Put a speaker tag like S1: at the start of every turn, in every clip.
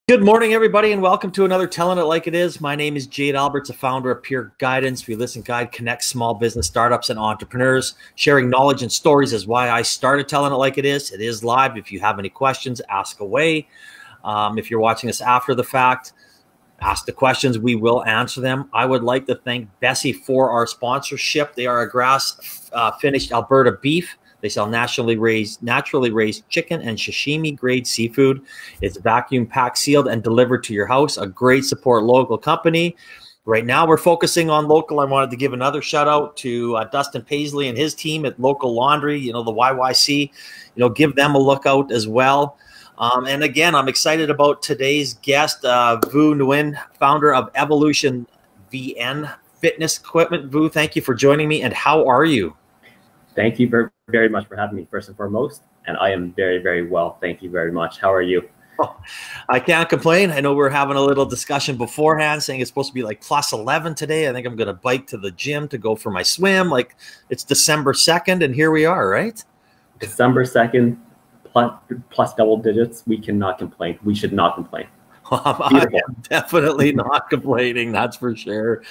S1: Good morning, everybody, and welcome to another Telling It Like It Is. My name is Jade Alberts, a founder of Pure Guidance. We listen, guide, connect small business startups and entrepreneurs. Sharing knowledge and stories is why I started Telling It Like It Is. It is live. If you have any questions, ask away. If you're watching us after the fact, ask the questions. We will answer them. I would like to thank Bessie for our sponsorship. They are a grass-finished Alberta beef. They sell naturally raised chicken and sashimi grade seafood. It's vacuum packed, sealed, and delivered to your house. A great support local company. Right now, we're focusing on local. I wanted to give another shout out to Dustin Paisley and his team at Local Laundry. You know, the YYC. Give them a look out as well. And again, I'm excited about today's guest, Vu Nguyen, founder of EvolutionVN Fitness Equipment. Vu, thank you for joining me. And how are you?
S2: Thank you very, very much for having me, first and foremost. And I am very, very well. Thank you very much. How are you?
S1: Oh, I can't complain. I know we were having a little discussion beforehand saying it's supposed to be like plus 11 today. I think I'm going to bike to the gym to go for my swim. Like it's December 2nd, and here we are, right?
S2: December 2nd, plus double digits. We cannot complain. We should not complain.
S1: I am definitely not complaining. That's for sure.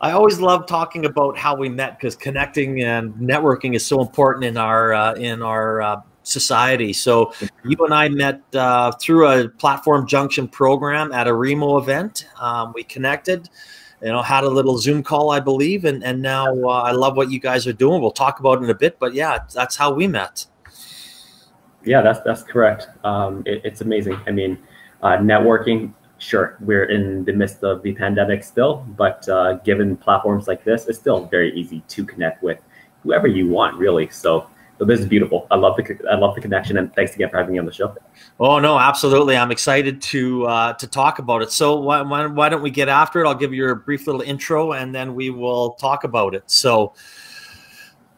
S1: I always love talking about how we met because connecting and networking is so important in our society. So you and I met through a Platform Junction program at a Remo event. We connected, had a little Zoom call, I believe, and now I love what you guys are doing. We'll talk about it in a bit, but yeah, that's how we met.
S2: Yeah, that's correct. It's amazing. I mean, networking. Sure, we're in the midst of the pandemic still, but given platforms like this, it's still very easy to connect with whoever you want, really. So this is beautiful. I love the connection, and thanks again for having me on the show.
S1: Oh no, absolutely! I'm excited to talk about it. So why don't we get after it? I'll give you a brief little intro, and then we will talk about it. So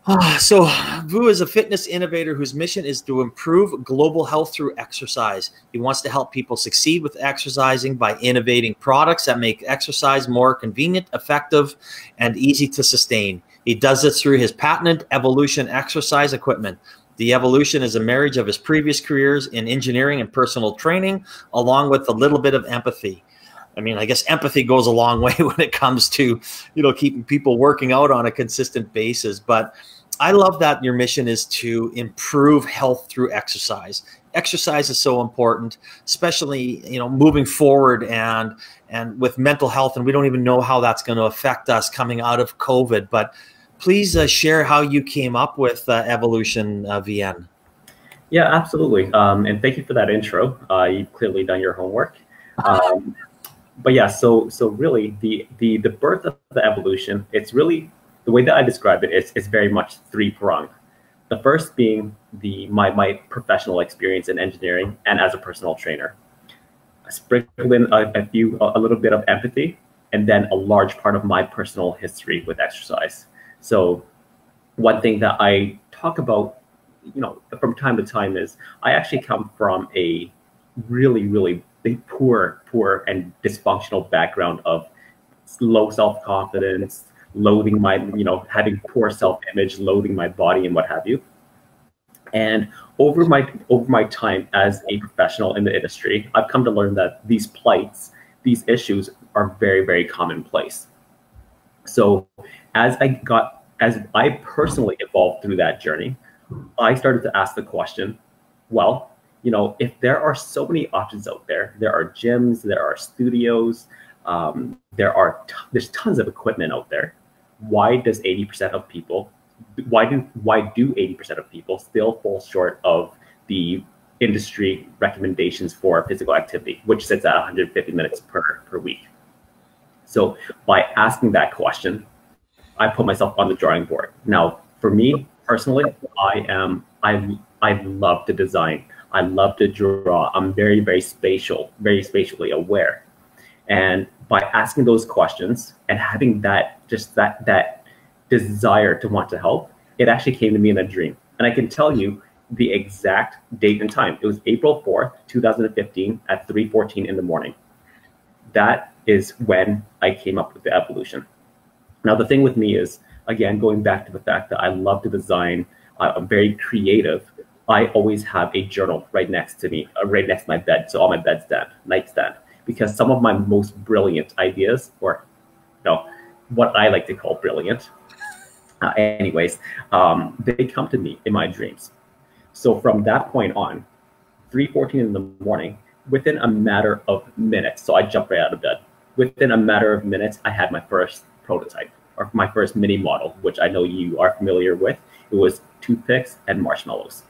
S1: Vu is a fitness innovator whose mission is to improve global health through exercise. He wants to help people succeed with exercising by innovating products that make exercise more convenient, effective, and easy to sustain. He does this through his patented Evolution exercise equipment. The Evolution is a marriage of his previous careers in engineering and personal training, along with a little bit of empathy. I mean, I guess empathy goes a long way when it comes to, keeping people working out on a consistent basis. But I love that your mission is to improve health through exercise. Exercise is so important, especially, moving forward and with mental health. And we don't even know how that's going to affect us coming out of COVID. But please share how you came up with EvolutionVN.
S2: Yeah, absolutely. And thank you for that intro. You've clearly done your homework. But yeah, so really the birth of the evolution, it's really the way that I describe it is very much three-pronged. The first being my professional experience in engineering and as a personal trainer. I sprinkled in a little bit of empathy, and then a large part of my personal history with exercise. So one thing that I talk about, from time to time is I actually come from a really, really poor and dysfunctional background of low self-confidence, loathing my, having poor self-image, loathing my body and what have you. And over my time as a professional in the industry, I've come to learn that these plights, these issues are very, very commonplace. So as I personally evolved through that journey, I started to ask the question, well, if there are so many options out there, there are gyms, there are studios, there's tons of equipment out there. Why do 80% of people still fall short of the industry recommendations for physical activity, which sits at 150 minutes per week? So by asking that question, I put myself on the drawing board. Now, for me personally, I love to design. I love to draw. I'm very, very spatially aware. And by asking those questions and having that desire to want to help, it actually came to me in a dream. And I can tell you the exact date and time. It was April 4th, 2015 at 3:14 in the morning. That is when I came up with the evolution. Now, the thing with me is, again, going back to the fact that I love to design, I'm very creative. I always have a journal right next to me, right next to my bed. So on my nightstand. because some of my most brilliant ideas, or what I like to call brilliant, they come to me in my dreams. So from that point on, 3:14 in the morning, within a matter of minutes, so I jumped right out of bed. Within a matter of minutes, I had my first prototype, or my first mini model, which I know you are familiar with. It was toothpicks and marshmallows.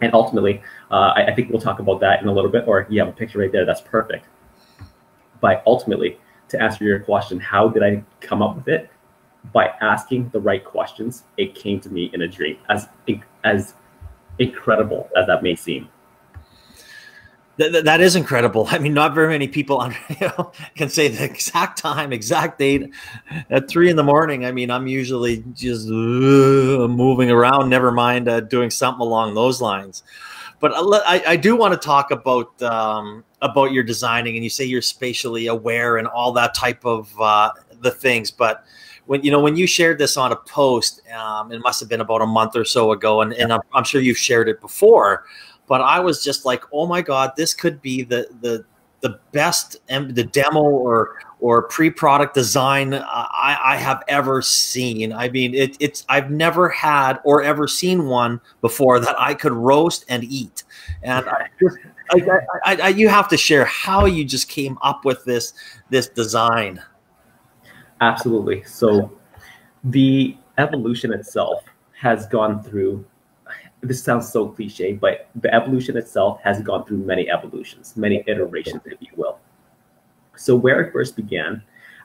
S2: And ultimately, I think we'll talk about that in a little bit, or you have a picture right there, that's perfect. But ultimately, to answer your question, how did I come up with it? By asking the right questions, it came to me in a dream, as incredible as that may seem.
S1: That is incredible. I mean, not very many people can say the exact time, exact date at 3 in the morning. I mean, I'm usually just moving around, never mind doing something along those lines. But I do want to talk about your designing, and you say you're spatially aware and all that type of the things. But when you shared this on a post, it must have been about a month or so ago, and I'm sure you've shared it before. But I was just like, oh my God, this could be the best the demo or pre-product design I have ever seen. I mean, I've never had or ever seen one before that I could roast and eat. And you have to share how you just came up with this design.
S2: Absolutely. So the evolution itself has gone through, this sounds so cliche, but the evolution itself has gone through many evolutions, many iterations, if you will. So where it first began,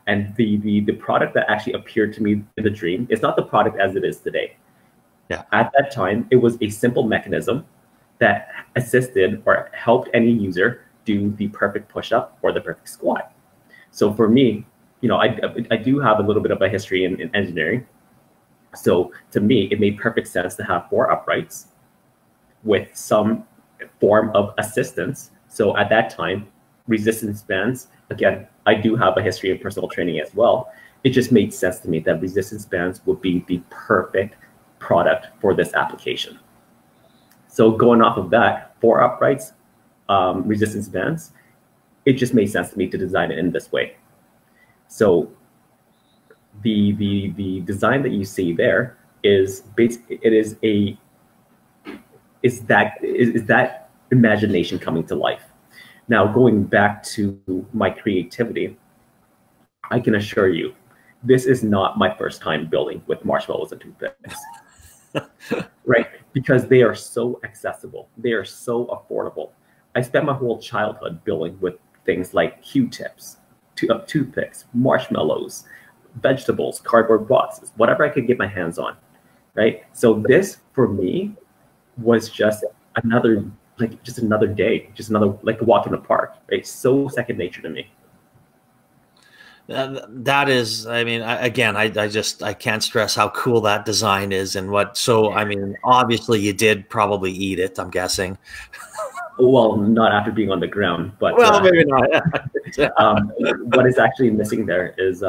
S2: and the product that actually appeared to me in the dream is not the product as it is today.
S1: Yeah.
S2: At that time, it was a simple mechanism that assisted or helped any user do the perfect push-up or the perfect squat. So for me, I do have a little bit of a history in engineering. So to me, it made perfect sense to have 4 uprights with some form of assistance. So at that time, resistance bands, again, I do have a history of personal training as well. It just made sense to me that resistance bands would be the perfect product for this application. So going off of that, 4 uprights, resistance bands, it just made sense to me to design it in this way. So the design that you see there is that imagination coming to life. Now, going back to my creativity, I can assure you, this is not my first time building with marshmallows and toothpicks, right? Because they are so accessible, they are so affordable. I spent my whole childhood building with things like Q-tips, toothpicks, marshmallows, vegetables, cardboard boxes, whatever I could get my hands on, right? So this, for me, was just another day, just another, like a walk in the park, right? So second nature to me.
S1: That is, I mean, I can't stress how cool that design is and I mean, obviously you did probably eat it, I'm guessing.
S2: Well, not after being on the ground, but
S1: maybe not.
S2: What is actually missing there is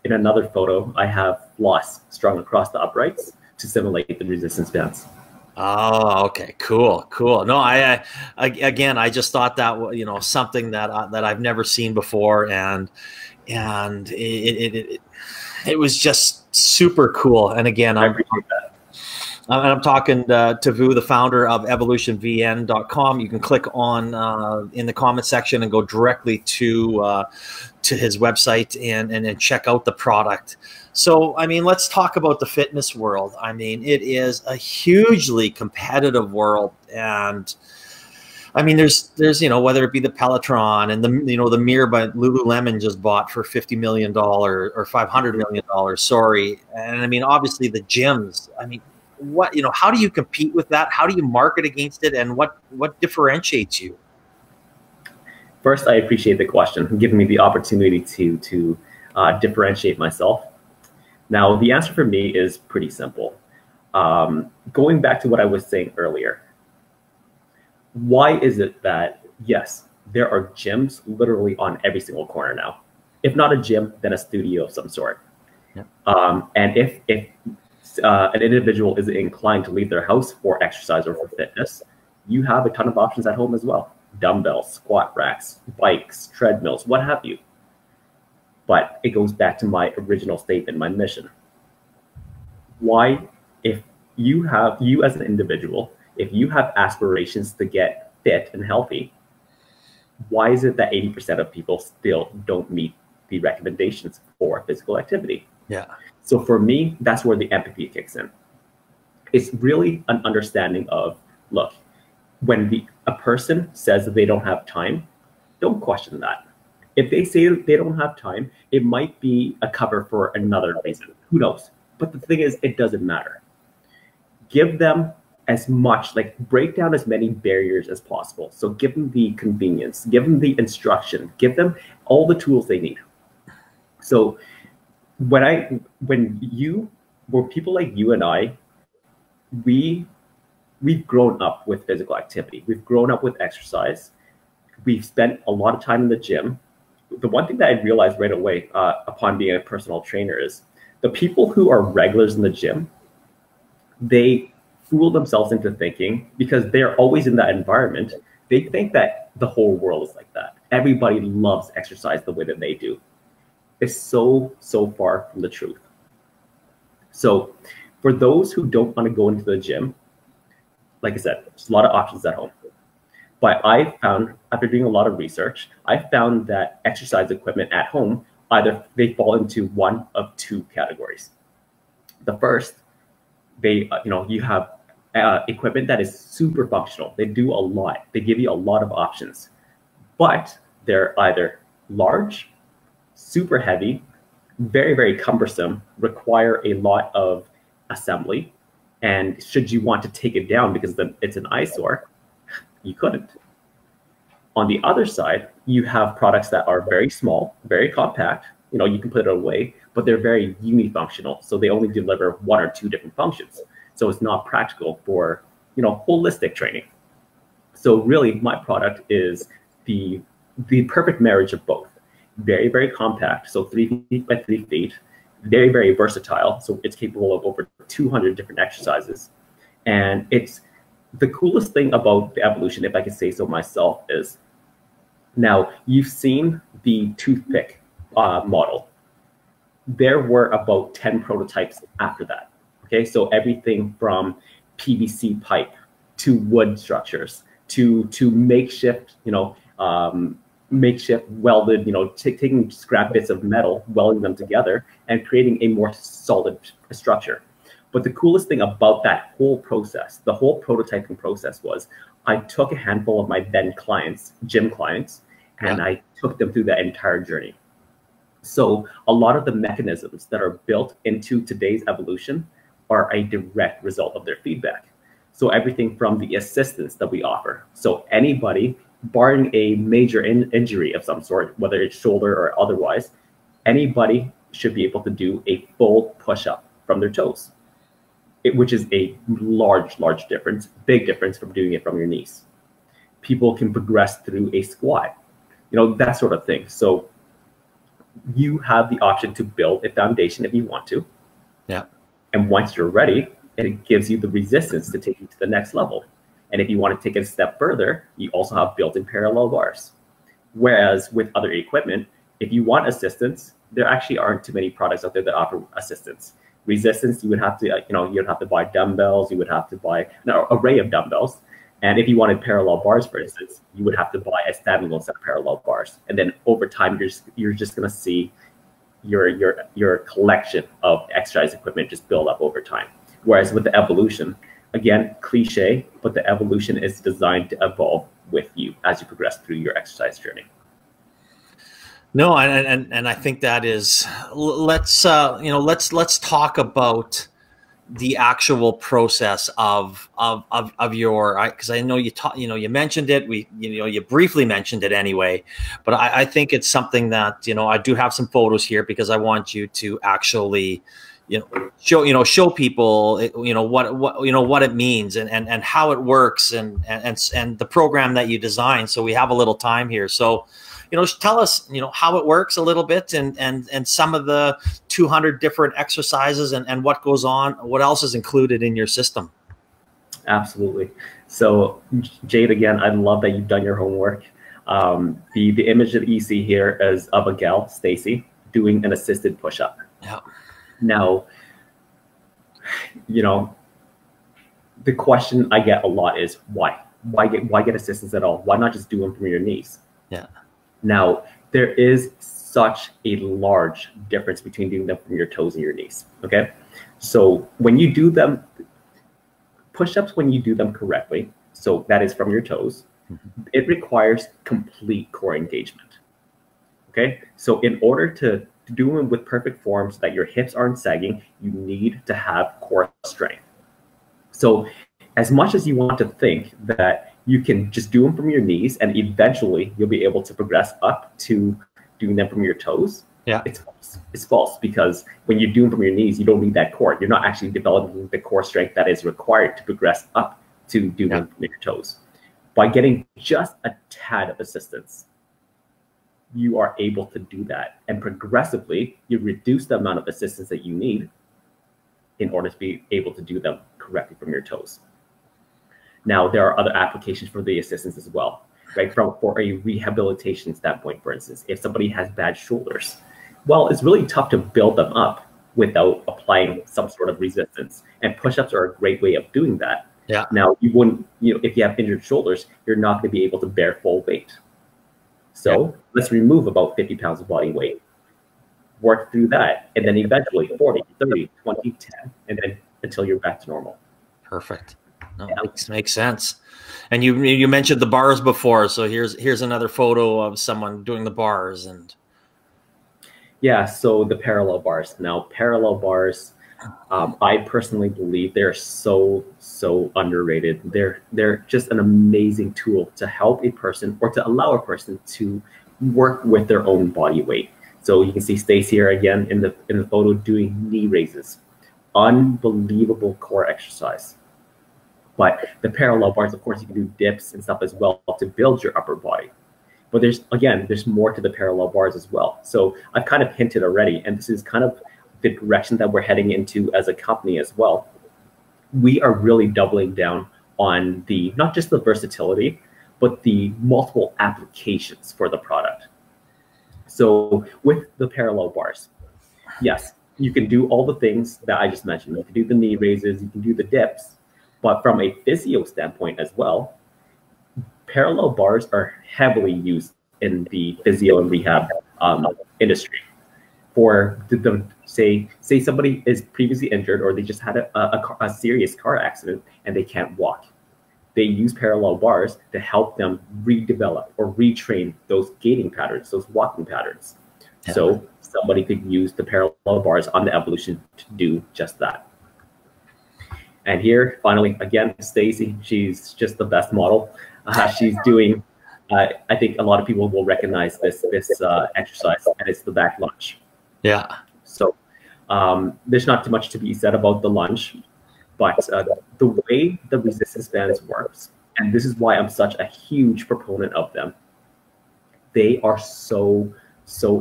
S2: in another photo, I have floss strung across the uprights to simulate the resistance bands.
S1: Oh, okay, cool. No, I just thought that something that I've never seen before, and it was just super cool. And again,
S2: I appreciate that.
S1: I'm talking to Vu, the founder of EvolutionVN.com. You can click on in the comment section and go directly to his website and check out the product. So, I mean, let's talk about the fitness world. I mean, it is a hugely competitive world, and I mean, there's whether it be the Pelotron and the mirror by Lululemon just bought for $50 million or $500 million. Sorry, and I mean, obviously the gyms. I mean, how do you compete with that? How do you market against it, and what differentiates you?
S2: First, I appreciate the question, giving me the opportunity to differentiate myself. Now, the answer for me is pretty simple. Going back to what I was saying earlier, why is it that, yes, there are gyms literally on every single corner now? If not a gym, then a studio of some sort. Yeah. And if an individual is inclined to leave their house for exercise or for fitness, you have a ton of options at home as well. dumbbells, squat racks, bikes, treadmills, what have you. But it goes back to my original statement, my mission. Why, if you as an individual, if you have aspirations to get fit and healthy, why is it that 80% of people still don't meet the recommendations for physical activity?
S1: Yeah.
S2: So for me, that's where the empathy kicks in. It's really an understanding of, look, when a person says that they don't have time, don't question that. If they say they don't have time, it might be a cover for another reason. Who knows? But the thing is, it doesn't matter. Give them as much, like break down as many barriers as possible. So give them the convenience, give them the instruction, give them all the tools they need. So when people like you and I, we've grown up with physical activity. We've grown up with exercise. We've spent a lot of time in the gym. The one thing that I realized right away upon being a personal trainer is the people who are regulars in the gym, they fool themselves into thinking, because they're always in that environment, they think that the whole world is like that. Everybody loves exercise the way that they do. It's so far from the truth. So for those who don't want to go into the gym, like I said, there's a lot of options at home. But I found, after doing a lot of research, I found that exercise equipment at home, either they fall into one of two categories. The first, you have equipment that is super functional. They do a lot. They give you a lot of options, but they're either large, super heavy, very, very cumbersome, require a lot of assembly. And should you want to take it down because it's an eyesore, you couldn't. On the other side, you have products that are very small, very compact. You can put it away, but they're very unifunctional. So they only deliver one or two different functions. So it's not practical for, holistic training. So really, my product is the perfect marriage of both. Very, very compact, so 3 feet by 3 feet. Very, very versatile, so it's capable of over 200 different exercises. And it's the coolest thing about the Evolution, if I could say so myself, is now you've seen the toothpick model. There were about 10 prototypes after that. Okay, so everything from PVC pipe to wood structures to makeshift, makeshift welded, taking scrap bits of metal, welding them together, and creating a more solid structure. But the coolest thing about that whole process, the whole prototyping process, was I took a handful of my then clients, gym clients, and I took them through that entire journey. So a lot of the mechanisms that are built into today's Evolution are a direct result of their feedback. So everything from the assistance that we offer. So anybody, barring a major injury of some sort, whether it's shoulder or otherwise, anybody should be able to do a full push-up from their toes, which is a large difference, big difference from doing it from your knees. People can progress through a squat, that sort of thing. So you have the option to build a foundation if you want to.
S1: Yeah.
S2: And once you're ready, it gives you the resistance to take you to the next level. And if you want to take it a step further, you also have built-in parallel bars. Whereas with other equipment, if you want assistance, there actually aren't too many products out there that offer assistance. Resistance, you would have to, you'd have to buy dumbbells, you would have to buy an array of dumbbells. And if you wanted parallel bars, for instance, you would have to buy a standalone set of parallel bars. And then over time, you're just going to see your collection of exercise equipment just build up over time. Whereas with the Evolution, again, cliche, but the Evolution is designed to evolve with you as you progress through your exercise journey.
S1: No, and I think that is, let's talk about the actual process of your, because I know you mentioned it, you briefly mentioned it anyway, but I think it's something that, I do have some photos here because I want you to actually show people what it means and how it works and the program that you designed. So we have a little time here. So tell us how it works a little bit and some of the 200 different exercises and what goes on, what else is included in your system.
S2: Absolutely. So Jade, again, I love that you've done your homework. The image that you see here is of a gal, Stacy, doing an assisted push-up.
S1: Yeah.
S2: Now, you know, the question I get a lot is why? Why get assistance at all? Why not just do them from your knees?
S1: Yeah.
S2: Now, there is such a large difference between doing them from your toes and your knees. Okay. So when you do them, push-ups, when you do them correctly, so that is from your toes, it requires complete core engagement. Okay. So in order to do them with perfect form so that your hips aren't sagging, you need to have core strength. So as much as you want to think that you can just do them from your knees and eventually you'll be able to progress up to doing them from your toes,
S1: yeah,
S2: it's false. It's false, because when you do them from your knees, you don't need that core. You're not actually developing the core strength that is required to progress up to doing them from your toes. By getting just a tad of assistance, you are able to do that. And progressively, you reduce the amount of assistance that you need in order to be able to do them correctly from your toes. Now, there are other applications for the assistance as well, right? For a rehabilitation standpoint, for instance, if somebody has bad shoulders, well, it's really tough to build them up without applying some sort of resistance. And push-ups are a great way of doing that.
S1: Yeah.
S2: Now, you wouldn't, if you have injured shoulders, you're not going to be able to bear full weight. So let's remove about 50 pounds of body weight, work through that, and then eventually 40, 30, 20, 10, and then until you're back to normal.
S1: Perfect. No, makes sense. And you mentioned the bars before, so here's another photo of someone doing the bars. And
S2: yeah, so the parallel bars. Now, parallel bars, I personally believe they're so underrated. They're just an amazing tool to help a person, or to allow a person to work with their own body weight. So you can see Stace here again in the photo doing knee raises. Unbelievable core exercise. But the parallel bars, of course, you can do dips and stuff as well to build your upper body. But there's more to the parallel bars as well. So I've kind of hinted already, and this is kind of the direction that we're heading into as a company as well. We are really doubling down on not just the versatility, but the multiple applications for the product. So with the parallel bars, yes, you can do all the things that I just mentioned. You can do the knee raises, you can do the dips, but from a physio standpoint as well, parallel bars are heavily used in the physio and rehab industry. For say somebody is previously injured, or they just had a serious car accident and they can't walk. They use parallel bars to help them redevelop or retrain those gaiting patterns, those walking patterns. Yeah. So somebody could use the parallel bars on the Evolution to do just that. And here, finally, again, Stacy, she's just the best model. She's doing, I think a lot of people will recognize this exercise, and it's the back lunge.
S1: Yeah.
S2: So there's not too much to be said about the lunge, but the way the resistance bands works, and this is why I'm such a huge proponent of them, they are so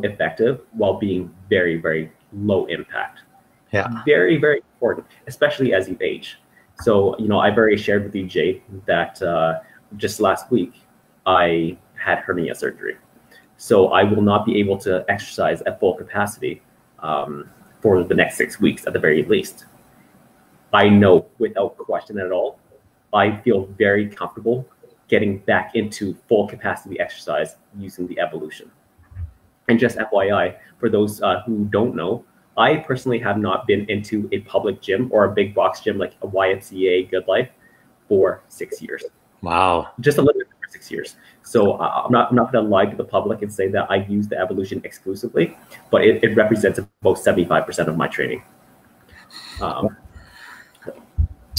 S2: effective while being very, very low impact. Yeah. Very, very important, especially as you age. So, I've already shared with you, Jay, that just last week I had hernia surgery. So I will not be able to exercise at full capacity for the next 6 weeks at the very least. I know without question at all, I feel very comfortable getting back into full capacity exercise using the Evolution. And just FYI, for those who don't know, I personally have not been into a public gym or a big box gym like a YMCA Good Life for 6 years.
S1: Wow.
S2: Just a little bit for 6 years. So I'm not going to lie to the public and say that I use the Evolution exclusively, but it represents about 75% of my training.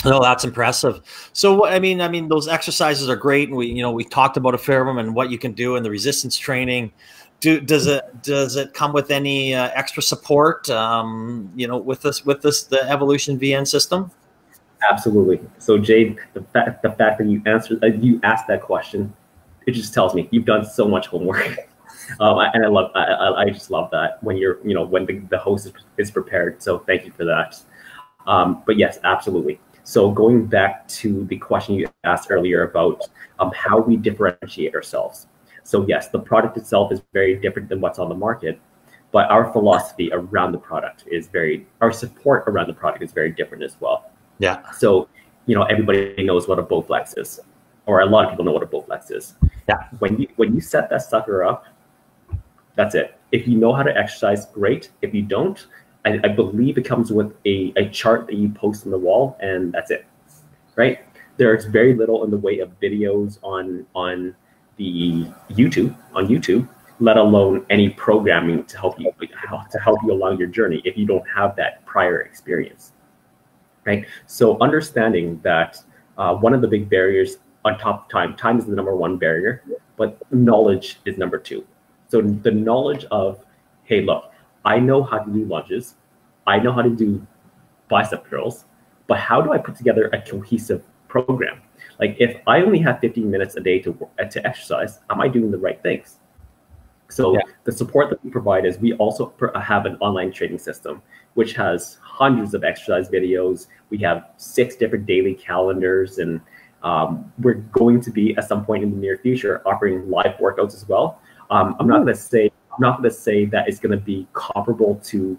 S1: No, that's impressive. So, I mean, those exercises are great, and we talked about a fair of them and what you can do in the resistance training. Does it come with any extra support? With the EvolutionVN system? Absolutely. So, Jade, the fact that you asked that question, it just tells me you've done so much homework, and I just love that when when the host is prepared. So, thank you for that. But yes, absolutely.
S2: So going back to the question you asked earlier about how we differentiate ourselves. So yes, the product itself is very different than what's on the market, but our philosophy around the product is our support around the product is very different as well.
S1: Yeah.
S2: So, everybody knows what a Bowflex is, or a lot of people know what a Bowflex is.
S1: Yeah.
S2: When you set that sucker up, that's it. If you know how to exercise, great. If you don't, I believe it comes with a chart that you post on the wall, and that's it, right? There's very little in the way of videos on YouTube, let alone any programming to help you along your journey if you don't have that prior experience, right? So understanding that one of the big barriers on top of time is the number one barrier, but knowledge is number two. So the knowledge of, hey, look, I know how to do lunges, I know how to do bicep curls, but how do I put together a cohesive program? Like, if I only have 15 minutes a day to exercise, am I doing the right things? So the support that we provide is we also have an online training system, which has hundreds of exercise videos. We have 6 different daily calendars, and we're going to be at some point in the near future offering live workouts as well. I'm not going to say that it's going to be comparable to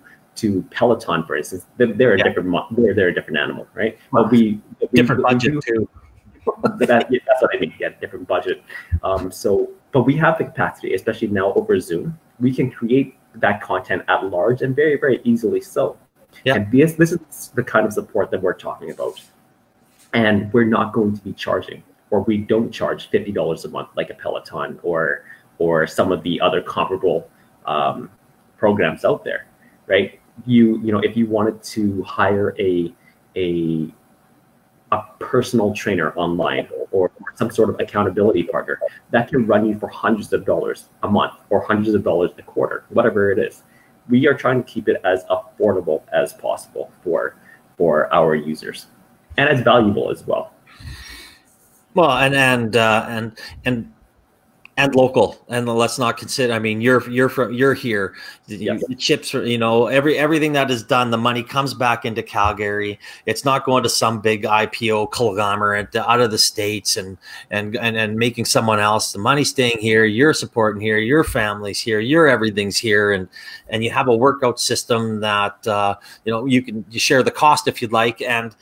S2: Peloton, for instance. They're a different animal, right? But we
S1: different budget too.
S2: That's what I mean. Yeah, different budget. But we have the capacity, especially now over Zoom. We can create that content at large and very, very easily so. Yeah. And this is the kind of support that we're talking about. And we're not going to be charging, or we don't charge $50 a month like a Peloton or some of the other comparable programs out there, right? If you wanted to hire a personal trainer online or some sort of accountability partner, that can run you for hundreds of dollars a month or hundreds of dollars a quarter, whatever it is. We are trying to keep it as affordable as possible for our users, and as valuable as well.
S1: Well, and local, and let's not consider. I mean, you're here.
S2: Yes.
S1: The chips are, everything that is done. The money comes back into Calgary. It's not going to some big IPO conglomerate out of the States and making someone else. The money staying here. You're supporting here. Your family's here. Your everything's here, and you have a workout system that you share the cost if you'd like, and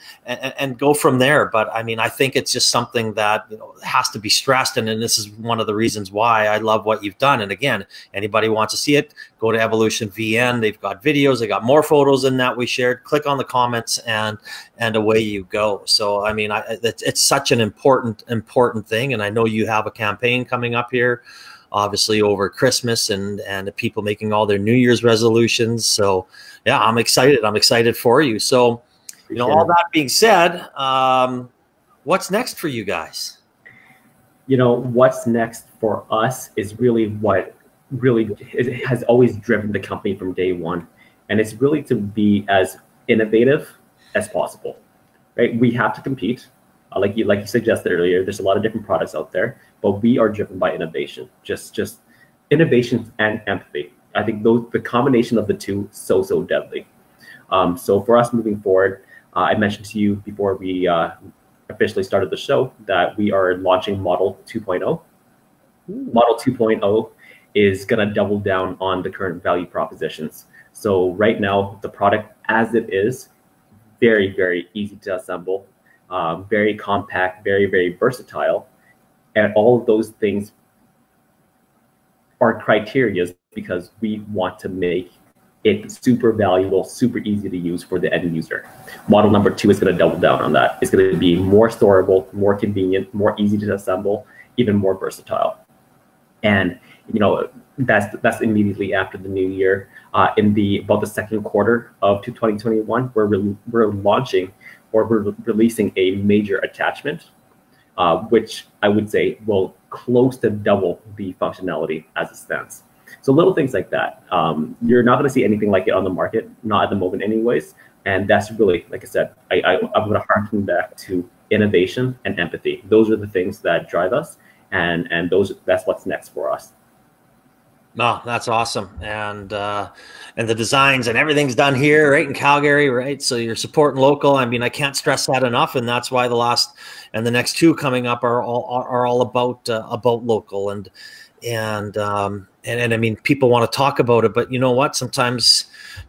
S1: go from there. But I mean, I think it's just something that has to be stressed, and this is one of the reasons why I love what you've done. And again, anybody wants to see it, go to EvolutionVN. They've got videos, they got more photos than that we shared. Click on the comments and away you go. So I mean, it's such an important thing, and I know you have a campaign coming up here, obviously over Christmas, and the people making all their New Year's resolutions. So yeah, I'm excited for you. So all that being said, what's next for you guys?
S2: What's next for us is really what it has always driven the company from day one. And it's really to be as innovative as possible, right? We have to compete. Like you suggested earlier, there's a lot of different products out there, but we are driven by innovation, just innovation and empathy. I think the combination of the two, so deadly. So for us moving forward, I mentioned to you before we officially started the show that we are launching Model 2.0. Model 2.0 is going to double down on the current value propositions. So right now, the product as it is, very, very easy to assemble, very compact, very, very versatile. And all of those things are criteria because we want to make it super valuable, super easy to use for the end user. Model number 2 is going to double down on that. It's going to be more storable, more convenient, more easy to assemble, even more versatile. And that's immediately after the new year. In about the second quarter of 2021, we're launching, or we're releasing a major attachment, which I would say will close to double the functionality as it stands. So little things like that. You're not going to see anything like it on the market, not at the moment anyways. And that's really, like I said, I'm going to harken back to innovation and empathy. Those are the things that drive us, and that's what's next for us.
S1: No, that's awesome. And the designs and everything's done here, right in Calgary, right? So you're supporting local. I mean, I can't stress that enough. And that's why the last and the next two coming up are all about local. And I mean, people want to talk about it, but you know what? Sometimes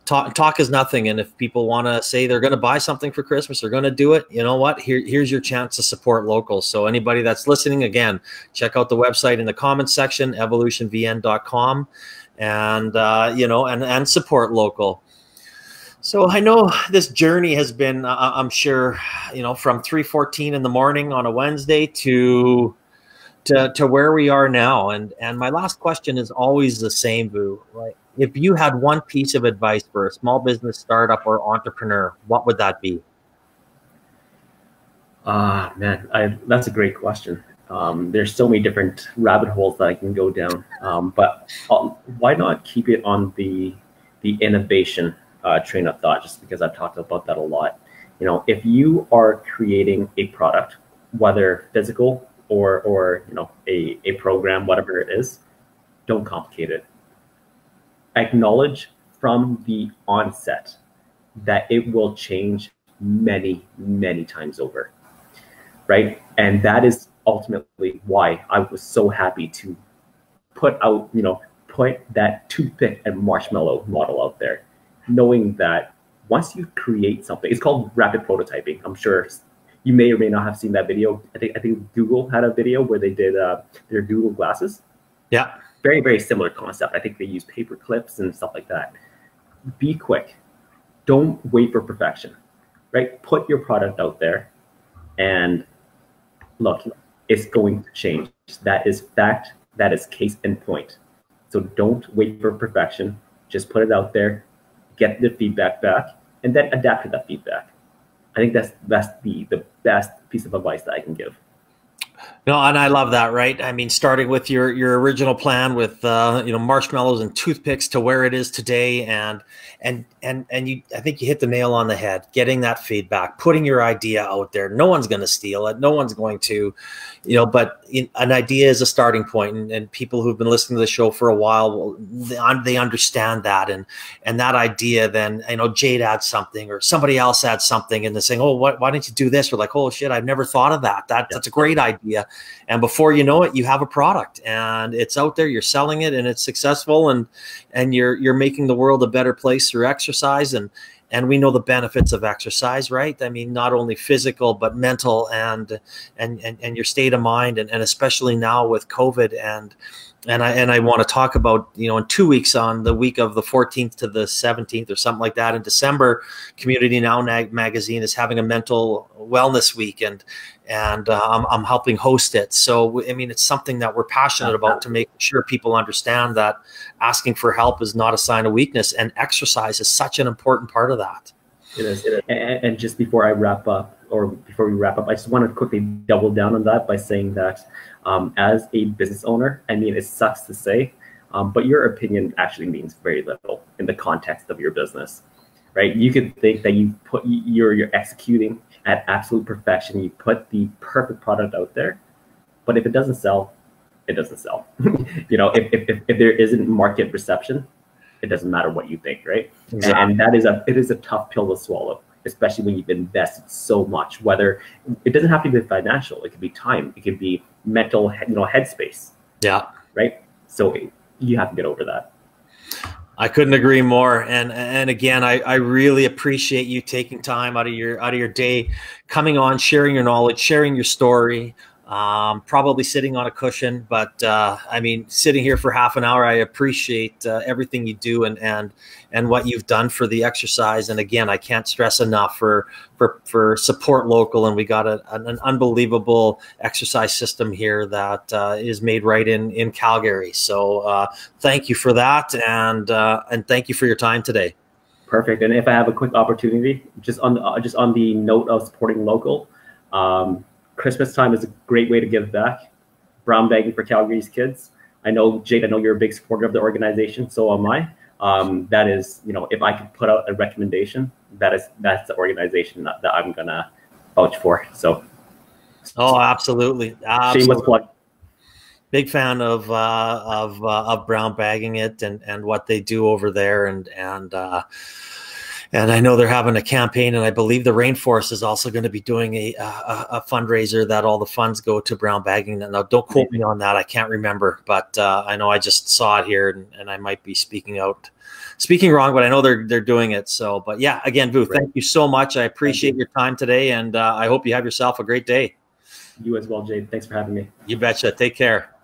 S1: talk is nothing. And if people want to say they're going to buy something for Christmas, they're going to do it. You know what? Here's your chance to support local. So anybody that's listening, again, check out the website in the comments section, evolutionvn.com, and and support local. So I know this journey has been, I'm sure, from 3:14 in the morning on a Wednesday to where we are now. And my last question is always the same, Vu. Right? If you had one piece of advice for a small business startup or entrepreneur, what would that be?
S2: Man, that's a great question. There's so many different rabbit holes that I can go down, but why not keep it on the innovation train of thought? Just because I've talked about that a lot. If you are creating a product, whether physical or a program, whatever it is, don't complicate it. Acknowledge from the onset that it will change many, many times over, right? And that is ultimately why I was so happy to put that toothpick and marshmallow model out there, knowing that once you create something, it's called rapid prototyping. I'm sure you may or may not have seen that video. I think Google had a video where they did their Google glasses.
S1: Yeah.
S2: Very, very similar concept. I think they use paper clips and stuff like that. Be quick. Don't wait for perfection, right? Put your product out there and look, it's going to change. That is fact. That is case in point. So don't wait for perfection. Just put it out there, get the feedback back, and then adapt to that feedback. I think that's the best piece of advice that I can give.
S1: No, and I love that, right? I mean, starting with your original plan with marshmallows and toothpicks to where it is today, and you, I think you hit the nail on the head. Getting that feedback, putting your idea out there. No one's going to steal it. No one's going to, but an idea is a starting point, and people who've been listening to the show for a while, they understand that, and that idea. Then Jade adds something, or somebody else adds something, and they're saying, "Oh, why didn't you do this?" We're like, "Oh shit, I've never thought of that. That's a great idea." And before you know it, you have a product and it's out there, you're selling it and it's successful, and you're making the world a better place through exercise. And we know the benefits of exercise, right? I mean, not only physical, but mental and your state of mind. And especially now with COVID, and I want to talk about, in 2 weeks, on the week of the 14th to the 17th or something like that in December, Community Now magazine is having a mental wellness week, and I'm helping host it. So, I mean, it's something that we're passionate about, to make sure people understand that asking for help is not a sign of weakness, and exercise is such an important part of that.
S2: It is. And just before we wrap up, I just want to quickly double down on that by saying that as a business owner, I mean, it sucks to say, but your opinion actually means very little in the context of your business, right? You could think that you're executing at absolute perfection. You put the perfect product out there, but if it doesn't sell, it doesn't sell. If there isn't market reception, it doesn't matter what you think, right? Exactly. And it is a tough pill to swallow, especially when you've invested so much. Whether it doesn't have to be financial, it could be time, it could be mental, headspace.
S1: Yeah.
S2: Right. So you have to get over that.
S1: I couldn't agree more. And again, I really appreciate you taking time out of your day, coming on, sharing your knowledge, sharing your story. Probably sitting on a cushion, but I mean, sitting here for half an hour, I appreciate everything you do and what you've done for the exercise. And again, I can't stress enough for support local, and we got an unbelievable exercise system here that is made right in Calgary. So thank you for that, and thank you for your time today.
S2: Perfect. And if I have a quick opportunity, just on the note of supporting local. Christmas time is a great way to give back. Brown bagging for Calgary's kids. I know, Jade, you're a big supporter of the organization, so am I. That is, if I could put out a recommendation, that's the organization that I'm gonna vouch for. So.
S1: Oh, absolutely.
S2: Shameless plug.
S1: Big fan of brown bagging it and what they do over there, and I know they're having a campaign, and I believe the Rainforest is also going to be doing a fundraiser that all the funds go to brown bagging. Now, don't quote me on that; I can't remember, but I know I just saw it here, and I might be speaking wrong, but I know they're doing it. So, but yeah, again, Vu, thank you so much. I appreciate your time today, and I hope you have yourself a great day.
S2: You as well, Jade. Thanks for having me.
S1: You betcha. Take care.